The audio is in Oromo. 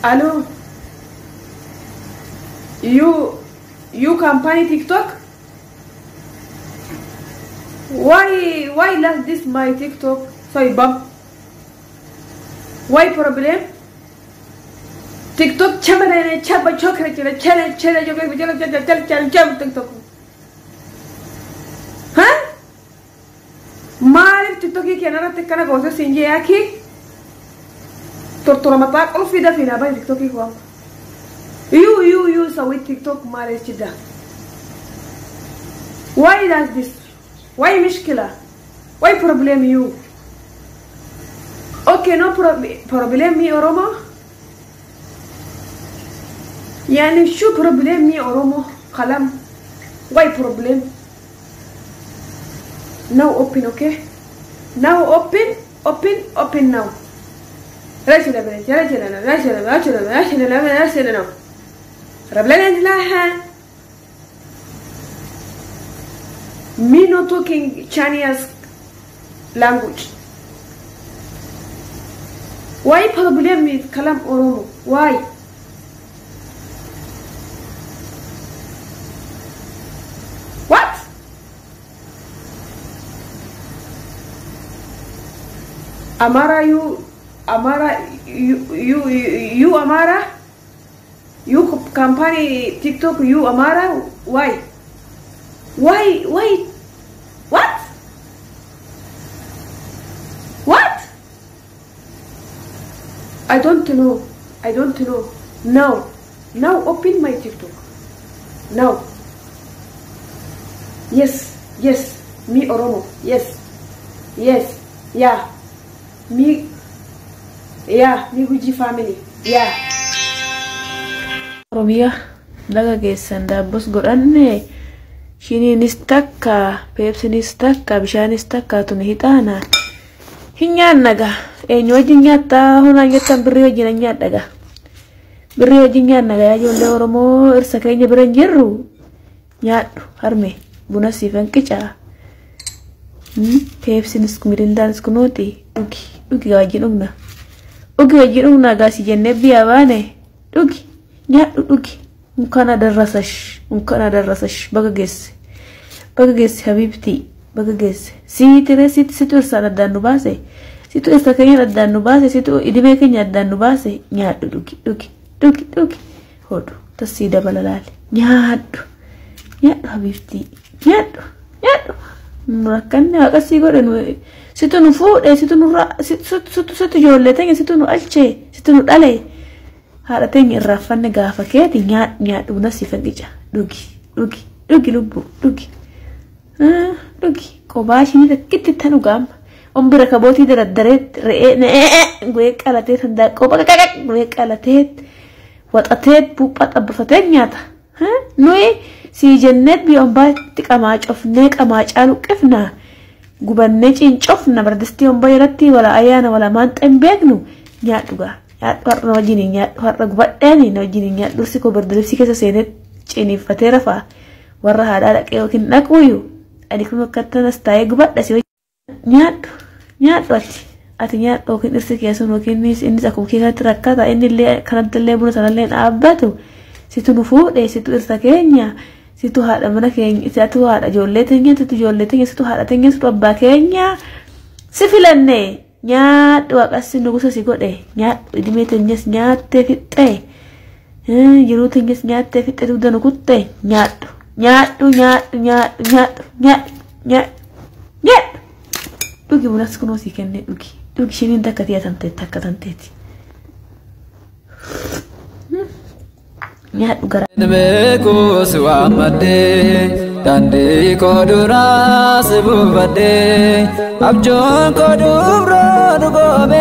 Hello, you company TikTok? Why last this my TikTok? Sorry, Bob. Why problem? TikTok channel chapa chokre channel TikTok. Huh? Mari TikTok ki kenara tekana gozo sinje yaki. Tortura matak or fida fina by TikTok ko. You so with TikTok mari chida. Why does this? Why mishkila? Why problem you? Okay, no problem me Oromo. يعني شو problem me Oromo kalam? Why problem? Now open, okay? Now open now. رجلا ربنا me not talking Chinese language. Why problem with kalam Oromo? Why? What? Amara, you Amara? You company TikTok, you Amara? Why? What? I don't know. Now open my TikTok. Now. Yes. Me Oromo. Yes. Yeah. Me Guji family. Yeah. Oromia daga geessan daabbos godhanne shiniinis takka peepsinis takka bishaanis takka tun hixaana hin nyaannaga eenyu wajjin nyaattaa hunaan jettan birrii wajjin nyaadhaga birrii wajjin nyaannaga yaa ijoollee Oromoo irsa keenya bira hin jirru nyaadhu harme buna siifan qicaa peepsinis mirindaanis kunooti dhugi wajjin dhugna gaasii jennee biyyaa baane dhugi nyaadhu dhugi unkana darrasash baga geesse habibti baga geesse situ irsaan addaan nu baase situ irsa keenya addaan nu baase situ idimee keenya addaan nu baase nyaadhu dhugi hodhu tassii dabala laale nyaadhu habibti nyaadhu rakkanne haqasii godhe nu situ nu fuudhe situ ijoollee teenya situ nu alchee situ nu dhale haadha teenya irraaffanne gaafa keeti nyaadhu buna siifan qica dhugi lubbu dhugi qobaa shinii takkitti tan ugaama ombira kabootii daraddareet re'ee goee qalateet handaaqoo goee qalateet waxateet buuphaa xabbafatee nyaata nuyi sii jenneet biyya ombaatti qamaacofnee qamaacaa luqqifna gubannee cincofna bardistii ombaa irratti wala ayyaana wala maanxeen beeknu nyaadhugaa har'a wajjin nyaadhu har'a gubadheeni na wajjin nyaadhu dursi koo bardalibsii keessa seenee ciniinfatee rafaa warra haadhaa dhaqee yookiin dhaquuyyu ani kun akkattanas taa'ee gubadha si nyaadhu ati nyaadhu yookiin dhirsi keessuun yookiin innis akkuma keessatti rakkata innillee kanattillee buna sanallee dhaabbatu situ nu fuudhe situ dhirsa keenya situ haadha mana keenya situ haadha ijoollee teenya situ haadha teenya situ abbaa keenya si filannee nyaadhu waaqassi nugusa si godhe nyaadhu idimee teenyas nyaattee fixxee jiruu teenyas nyaattee fixxee dugda nu kutte nyaadhu dhugi bunas kunoo si kenne dhugi shiniin takka takka tanteeti nyaadhu gara Nbeeku si waamadde dandii koo duraa si buufadde abjoon koo dubroo dhugoobe.